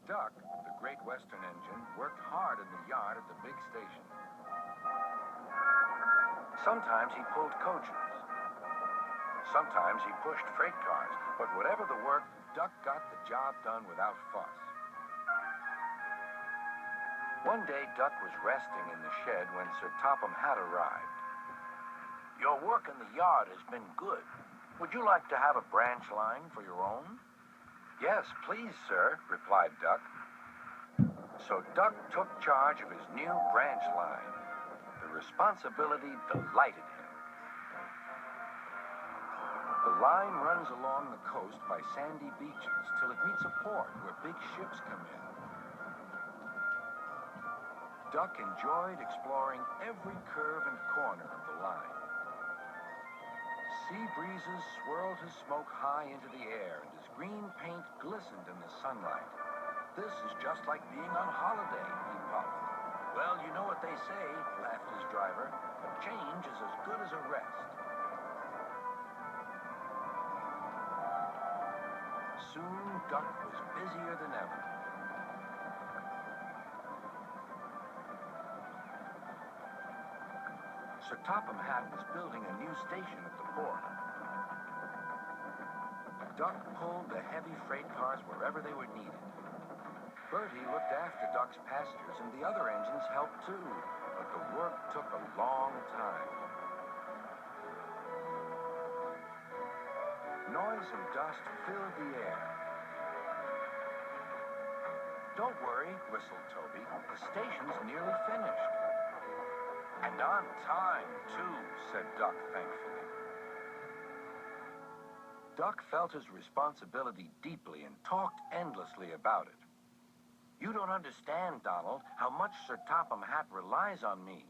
Duck, the Great Western engine, worked hard in the yard at the big station. Sometimes he pulled coaches. Sometimes he pushed freight cars. But whatever the work, Duck got the job done without fuss. One day, Duck was resting in the shed when Sir Topham Hatt arrived. "Your work in the yard has been good. Would you like to have a branch line for your own?" "Yes, please, sir," replied Duck. So Duck took charge of his new branch line. The responsibility delighted him. The line runs along the coast by sandy beaches till it meets a port where big ships come in. Duck enjoyed exploring every curve and corner of the line. Sea breezes swirled his smoke high into the air, and his green paint glistened in the sunlight. "This is just like being on holiday," he puffed. "Well, you know what they say," laughed his driver. "A change is as good as a rest." Soon, Duck was busier than ever. Sir Topham Hatt was building a new station at the port. Duck pulled the heavy freight cars wherever they were needed. Bertie looked after Duck's passengers, and the other engines helped too, but the work took a long time. Noise and dust filled the air. "Don't worry," whistled Toby. "The station's nearly finished." "And on time, too," said Duck thankfully. Duck felt his responsibility deeply and talked endlessly about it. "You don't understand, Donald, how much Sir Topham Hatt relies on me."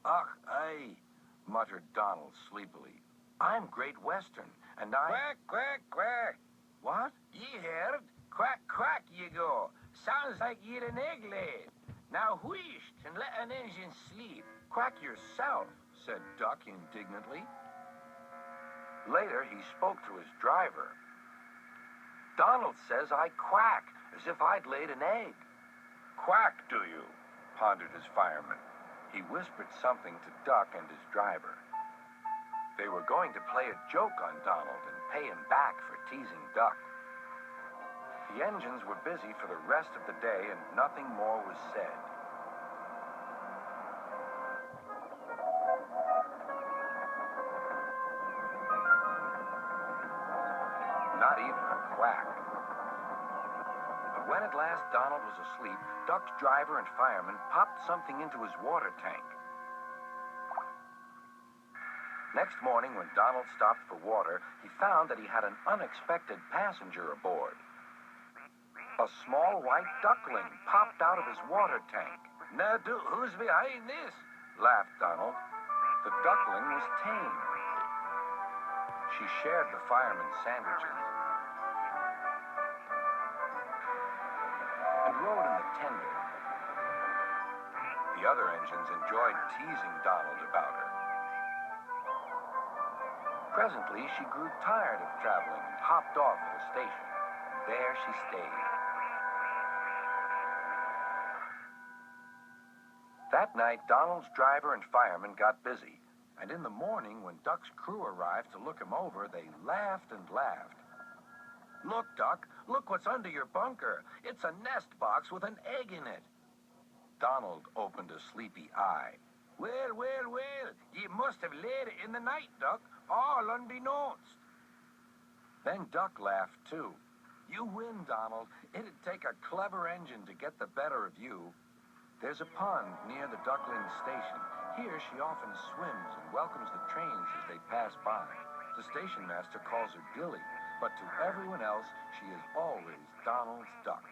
"Ach, aye," muttered Donald sleepily. "I'm Great Western, and I—" "Quack, quack, quack. "What?" Ye heard? Quack, quack ye go. Sounds like ye'd an egg laid. Now wheesht and let an engine sleep." "Quack yourself," said Duck indignantly. Later, he spoke to his driver. "Donald says I quack, as if I'd laid an egg." "Quack, do you?" pondered his fireman. He whispered something to Duck and his driver. They were going to play a joke on Donald and pay him back for teasing Duck. The engines were busy for the rest of the day, and nothing more was said. Not even a quack. But when at last Donald was asleep, Duck's driver and fireman popped something into his water tank. Next morning, when Donald stopped for water, he found that he had an unexpected passenger aboard. A small white duckling popped out of his water tank. "Now, who's behind this?" laughed Donald. The duckling was tame. She shared the fireman's sandwiches and rode in the tender. The other engines enjoyed teasing Donald about her. Presently, she grew tired of traveling and hopped off at a station. There she stayed. That night, Donald's driver and fireman got busy. And in the morning, when Duck's crew arrived to look him over, they laughed and laughed. "Look, Duck, look what's under your bunker. It's a nest box with an egg in it." Donald opened a sleepy eye. Well, well, well. Ye must have laid it in the night, Duck, all unbeknownst." Then Duck laughed too. "You win, Donald. It'd take a clever engine to get the better of you." There's a pond near the duckling's station. Here she often swims and welcomes the trains as they pass by. The station master calls her Dilly, but to everyone else, she is always Donald's duck.